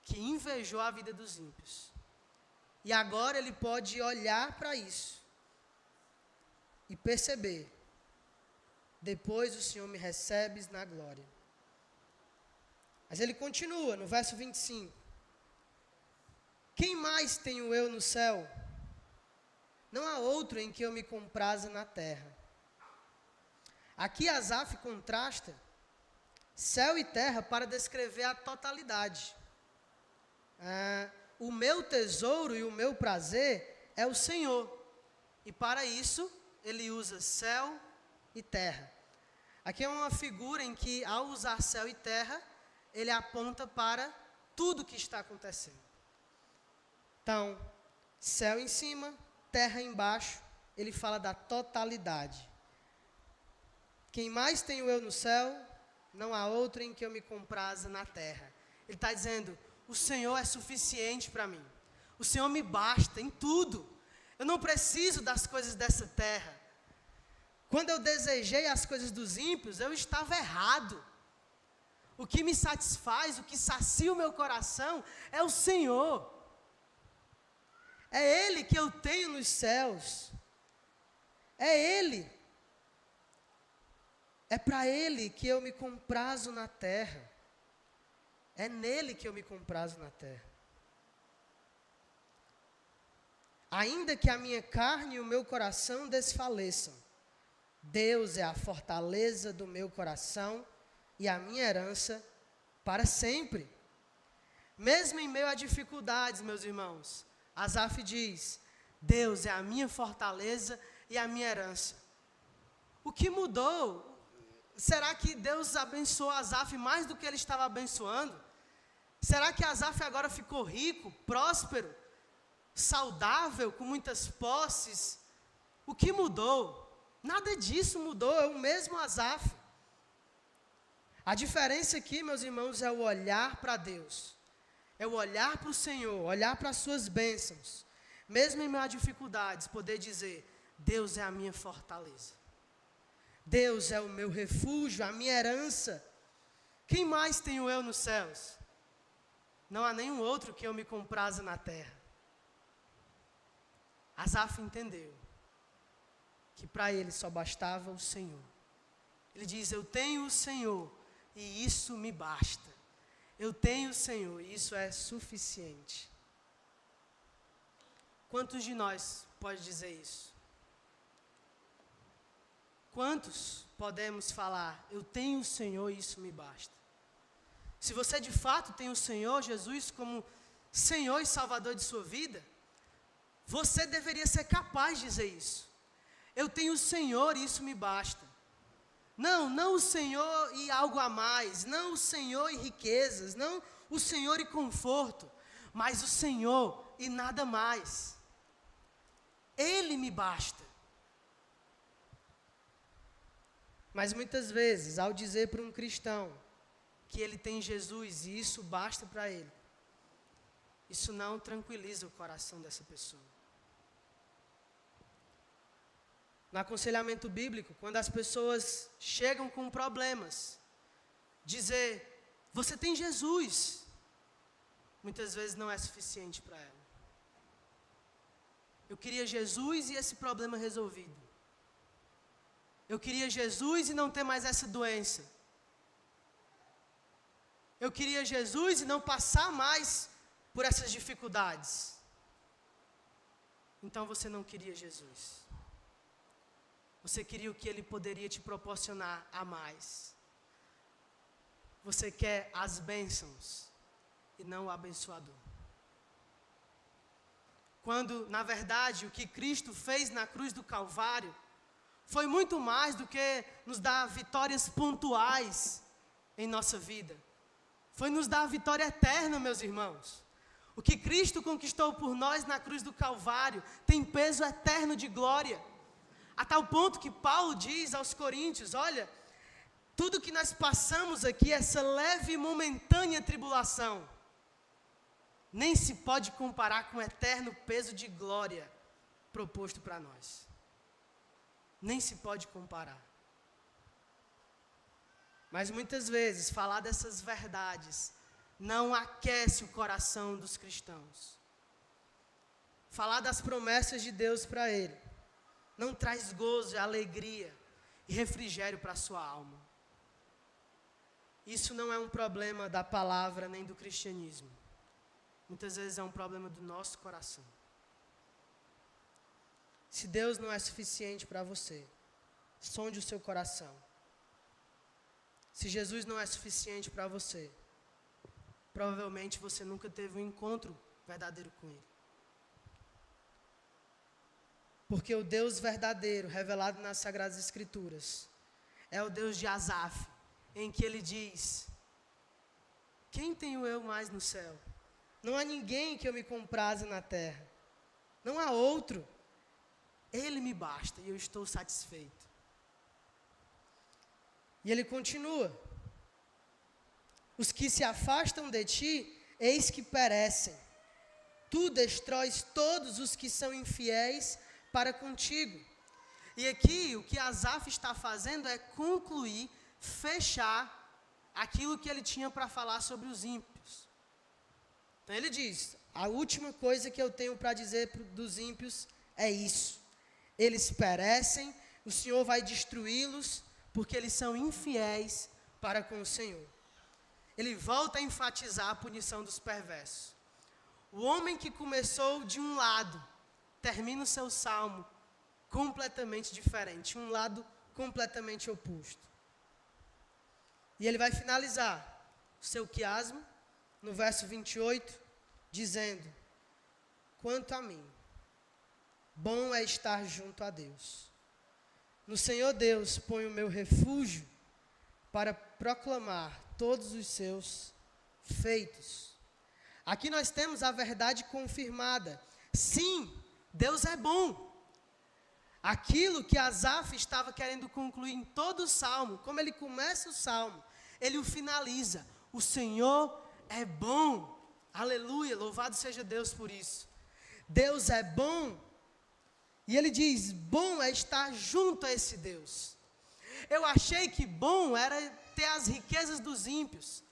que invejou a vida dos ímpios. E agora ele pode olhar para isso e perceber, depois o Senhor me recebes na glória. Mas ele continua no verso 25. Quem mais tenho eu no céu? Não há outro em que eu me compraza na terra. Aqui Asaf contrasta céu e terra para descrever a totalidade. O meu tesouro e o meu prazer é o Senhor. E para isso, ele usa céu e terra. Aqui é uma figura em que, ao usar céu e terra, ele aponta para tudo que está acontecendo. Então, céu em cima, terra embaixo, ele fala da totalidade. Quem mais tenho eu no céu, não há outro em que eu me compraza na terra. Ele está dizendo, o Senhor é suficiente para mim. O Senhor me basta em tudo. Eu não preciso das coisas dessa terra. Quando eu desejei as coisas dos ímpios, eu estava errado. O que me satisfaz, o que sacia o meu coração, é o Senhor. É Ele que eu tenho nos céus. É Ele. É para Ele que eu me comprazo na terra. É nele que eu me comprazo na terra. Ainda que a minha carne e o meu coração desfaleçam, Deus é a fortaleza do meu coração e a minha herança para sempre. Mesmo em meio a dificuldades, meus irmãos, Asaf diz, Deus é a minha fortaleza e a minha herança. O que mudou? Será que Deus abençoou Asaf mais do que ele estava abençoando? Será que Asaf agora ficou rico, próspero, saudável, com muitas posses? O que mudou? Nada disso mudou, é o mesmo Asaf. A diferença aqui, meus irmãos, é o olhar para Deus. É o olhar para o Senhor, olhar para as suas bênçãos. Mesmo em meio a dificuldades, poder dizer, Deus é a minha fortaleza. Deus é o meu refúgio, a minha herança. Quem mais tenho eu nos céus? Não há nenhum outro que eu me compraza na terra. Asaf entendeu que para ele só bastava o Senhor. Ele diz, eu tenho o Senhor e isso me basta. Eu tenho o Senhor e isso é suficiente. Quantos de nós pode dizer isso? Quantos podemos falar, eu tenho o Senhor e isso me basta? Se você de fato tem o Senhor Jesus como Senhor e Salvador de sua vida, você deveria ser capaz de dizer isso. Eu tenho o Senhor e isso me basta. Não o Senhor e algo a mais, não o Senhor e riquezas, não o Senhor e conforto, mas o Senhor e nada mais. Ele me basta. Mas muitas vezes, ao dizer para um cristão que ele tem Jesus e isso basta para ele, isso não tranquiliza o coração dessa pessoa. No aconselhamento bíblico, quando as pessoas chegam com problemas, dizer, você tem Jesus, muitas vezes não é suficiente para ela. Eu queria Jesus e esse problema resolvido. Eu queria Jesus e não ter mais essa doença. Eu queria Jesus e não passar mais por essas dificuldades. Então você não queria Jesus. Você queria o que Ele poderia te proporcionar a mais. Você quer as bênçãos e não o abençoador. Quando, na verdade, o que Cristo fez na cruz do Calvário foi muito mais do que nos dar vitórias pontuais em nossa vida. Foi nos dar a vitória eterna, meus irmãos. O que Cristo conquistou por nós na cruz do Calvário tem peso eterno de glória. A tal ponto que Paulo diz aos Coríntios, olha, tudo que nós passamos aqui, essa leve e momentânea tribulação, nem se pode comparar com o eterno peso de glória proposto para nós. Nem se pode comparar. Mas muitas vezes, falar dessas verdades não aquece o coração dos cristãos. Falar das promessas de Deus para ele não traz gozo, alegria e refrigério para a sua alma. Isso não é um problema da palavra nem do cristianismo. Muitas vezes é um problema do nosso coração. Se Deus não é suficiente para você, sonde o seu coração. Se Jesus não é suficiente para você, provavelmente você nunca teve um encontro verdadeiro com Ele. Porque o Deus verdadeiro, revelado nas Sagradas Escrituras, é o Deus de Asaf, em que Ele diz, quem tenho eu mais no céu? Não há ninguém que eu me compraze na terra. Não há outro. Ele me basta e eu estou satisfeito. E ele continua. Os que se afastam de ti, eis que perecem. Tu destróis todos os que são infiéis para contigo. E aqui o que Asaf está fazendo é concluir, fechar aquilo que ele tinha para falar sobre os ímpios. Então ele diz, a última coisa que eu tenho para dizer dos ímpios é isso. Eles perecem, o Senhor vai destruí-los, porque eles são infiéis para com o Senhor. Ele volta a enfatizar a punição dos perversos. O homem que começou de um lado, termina o seu salmo completamente diferente, um lado completamente oposto. E ele vai finalizar o seu quiasmo, no verso 28, dizendo, quanto a mim, bom é estar junto a Deus. No Senhor Deus ponho o meu refúgio para proclamar todos os seus feitos. Aqui nós temos a verdade confirmada. Sim, Deus é bom. Aquilo que Asaf estava querendo concluir em todo o salmo, como ele começa o salmo, ele o finaliza. O Senhor é bom. Aleluia, louvado seja Deus por isso. Deus é bom. E ele diz, bom é estar junto a esse Deus. Eu achei que bom era ter as riquezas dos ímpios.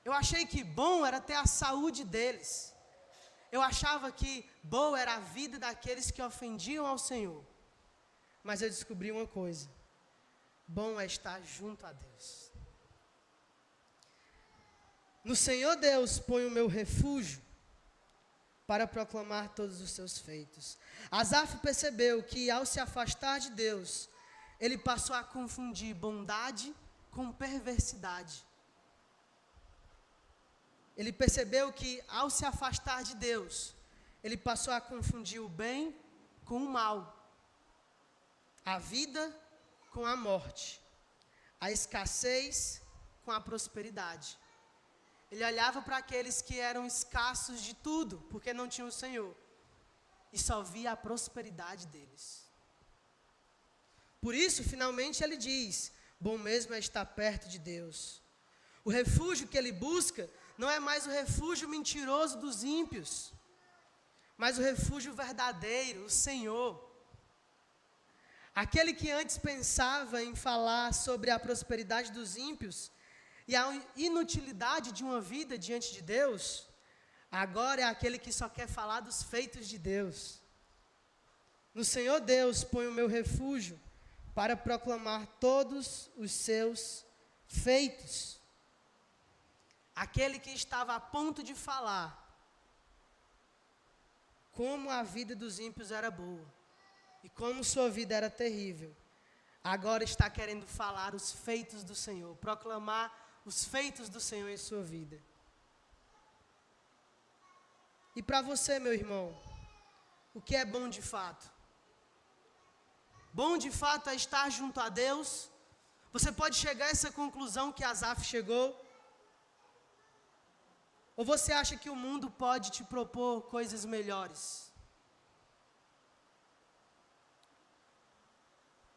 Eu achei que bom era ter a saúde deles. Eu achava que boa era a vida daqueles que ofendiam ao Senhor. Mas eu descobri uma coisa: bom é estar junto a Deus. No Senhor Deus ponho o meu refúgio para proclamar todos os seus feitos. Asaf percebeu que ao se afastar de Deus, ele passou a confundir bondade com perversidade. Ele percebeu que ao se afastar de Deus, ele passou a confundir o bem com o mal, a vida com a morte, a escassez com a prosperidade. Ele olhava para aqueles que eram escassos de tudo, porque não tinham o Senhor, e só via a prosperidade deles. Por isso, finalmente, ele diz: bom mesmo é estar perto de Deus. O refúgio que ele busca não é mais o refúgio mentiroso dos ímpios, mas o refúgio verdadeiro, o Senhor. Aquele que antes pensava em falar sobre a prosperidade dos ímpios e a inutilidade de uma vida diante de Deus, agora é aquele que só quer falar dos feitos de Deus. No Senhor Deus ponho o meu refúgio para proclamar todos os seus feitos. Aquele que estava a ponto de falar como a vida dos ímpios era boa e como sua vida era terrível, agora está querendo falar os feitos do Senhor, proclamar os feitos do Senhor em sua vida. E para você, meu irmão, o que é bom de fato? Bom de fato é estar junto a Deus. Você pode chegar a essa conclusão que Asaf chegou? Ou você acha que o mundo pode te propor coisas melhores?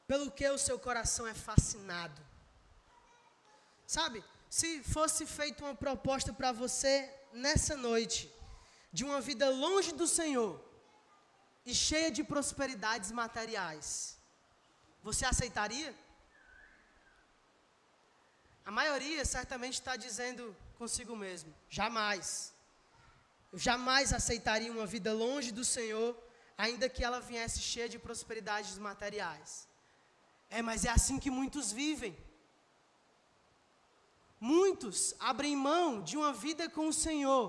Pelo que o seu coração é fascinado? Sabe, se fosse feita uma proposta para você nessa noite, de uma vida longe do Senhor e cheia de prosperidades materiais, você aceitaria? A maioria certamente está dizendo consigo mesmo: jamais. Eu jamais aceitaria uma vida longe do Senhor, ainda que ela viesse cheia de prosperidades materiais. Mas é assim que muitos vivem. Muitos abrem mão de uma vida com o Senhor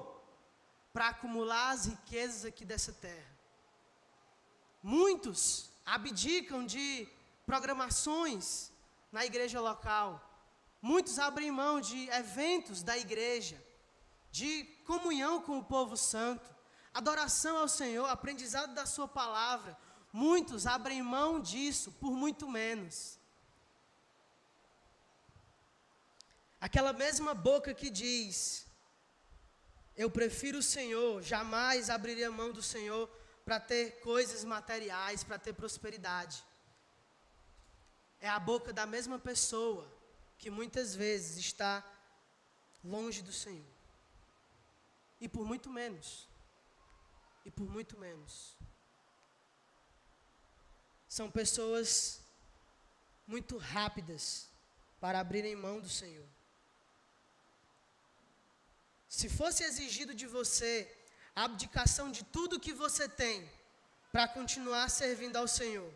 para acumular as riquezas aqui dessa terra. Muitos abdicam de programações na igreja local. Muitos abrem mão de eventos da igreja, de comunhão com o povo santo, adoração ao Senhor, aprendizado da sua palavra. Muitos abrem mão disso por muito menos. Aquela mesma boca que diz: eu prefiro o Senhor, jamais abriria mão do Senhor para ter coisas materiais, para ter prosperidade. É a boca da mesma pessoa que muitas vezes está longe do Senhor. E por muito menos. E por muito menos. São pessoas muito rápidas para abrirem mão do Senhor. Se fosse exigido de você a abdicação de tudo que você tem para continuar servindo ao Senhor,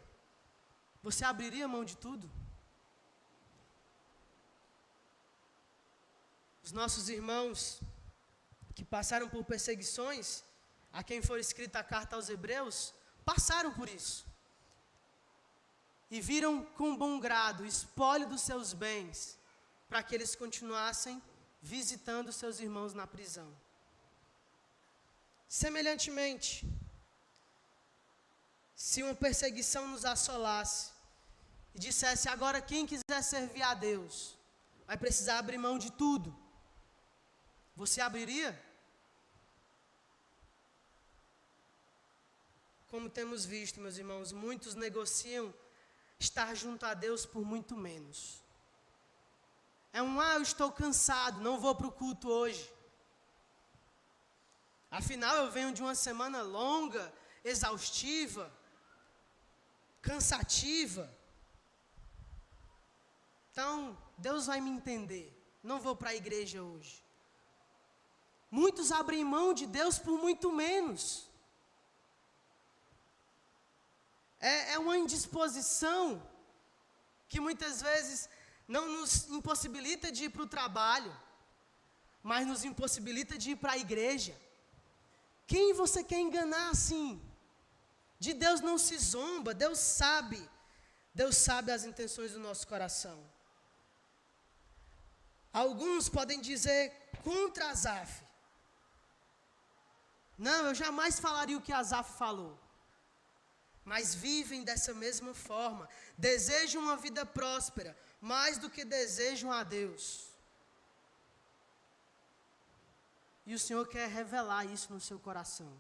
você abriria mão de tudo? Os nossos irmãos que passaram por perseguições, a quem foi escrita a carta aos Hebreus, passaram por isso. E viram com bom grado o espólio dos seus bens, para que eles continuassem visitando seus irmãos na prisão. Semelhantemente, se uma perseguição nos assolasse e dissesse: agora quem quiser servir a Deus vai precisar abrir mão de tudo, você abriria? Como temos visto, meus irmãos, muitos negociam estar junto a Deus por muito menos. Eu estou cansado, não vou para o culto hoje. Afinal, eu venho de uma semana longa, exaustiva, cansativa. Então, Deus vai me entender. Não vou para a igreja hoje. Muitos abrem mão de Deus por muito menos. É uma indisposição que muitas vezes não nos impossibilita de ir para o trabalho, mas nos impossibilita de ir para a igreja. Quem você quer enganar assim? De Deus não se zomba, Deus sabe as intenções do nosso coração. Alguns podem dizer contra Asaf. Não, eu jamais falaria o que Asaf falou. Mas vivem dessa mesma forma, desejam uma vida próspera, mais do que desejam a Deus. E o Senhor quer revelar isso no seu coração.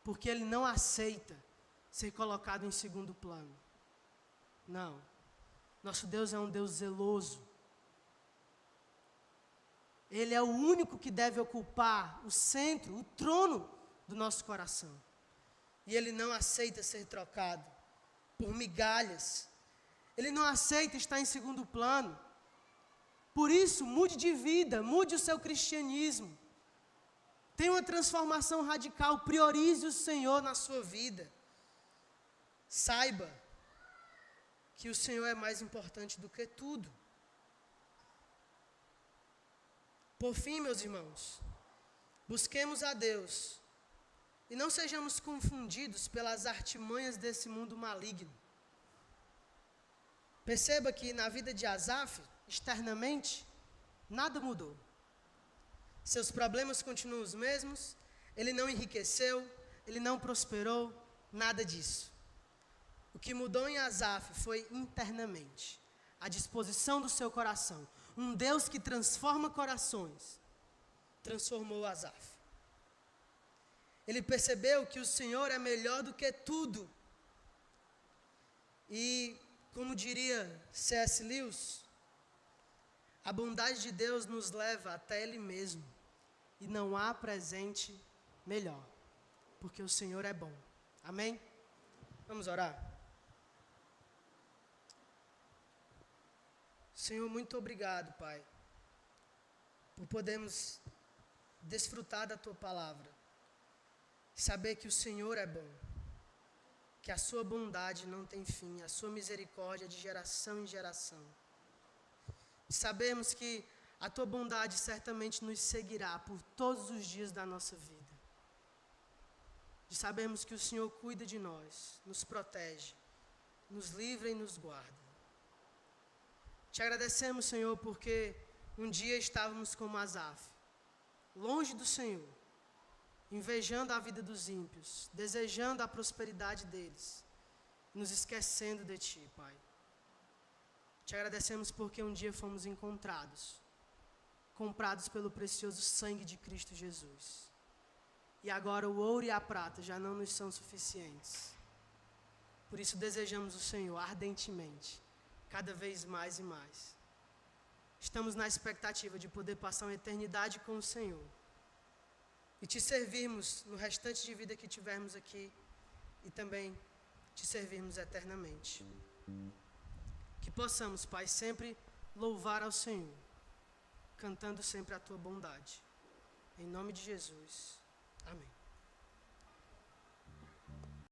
Porque Ele não aceita ser colocado em segundo plano. Não. Nosso Deus é um Deus zeloso. Ele é o único que deve ocupar o centro, o trono do nosso coração. E Ele não aceita ser trocado por migalhas. Ele não aceita estar em segundo plano. Por isso, mude de vida, mude o seu cristianismo. Tenha uma transformação radical, priorize o Senhor na sua vida. Saiba que o Senhor é mais importante do que tudo. Por fim, meus irmãos, busquemos a Deus e não sejamos confundidos pelas artimanhas desse mundo maligno. Perceba que na vida de Asaf, externamente, nada mudou. Seus problemas continuam os mesmos, ele não enriqueceu, ele não prosperou, nada disso. O que mudou em Asaf foi internamente, a disposição do seu coração. Um Deus que transforma corações, transformou Asaf. Ele percebeu que o Senhor é melhor do que tudo. E, como diria C.S. Lewis, a bondade de Deus nos leva até Ele mesmo. E não há presente melhor, porque o Senhor é bom. Amém? Vamos orar? Senhor, muito obrigado, Pai, por podermos desfrutar da Tua palavra. Saber que o Senhor é bom, que a Sua bondade não tem fim, a Sua misericórdia de geração em geração. Sabemos que a Tua bondade certamente nos seguirá por todos os dias da nossa vida. E sabemos que o Senhor cuida de nós, nos protege, nos livra e nos guarda. Te agradecemos, Senhor, porque um dia estávamos como Asaf, longe do Senhor, invejando a vida dos ímpios, desejando a prosperidade deles, nos esquecendo de Ti, Pai. Te agradecemos porque um dia fomos encontrados, comprados pelo precioso sangue de Cristo Jesus. E agora o ouro e a prata já não nos são suficientes. Por isso desejamos o Senhor ardentemente, cada vez mais e mais. Estamos na expectativa de poder passar uma eternidade com o Senhor e Te servirmos no restante de vida que tivermos aqui e também Te servirmos eternamente. Que possamos, Pai, sempre louvar ao Senhor, cantando sempre a Tua bondade. Em nome de Jesus. Amém.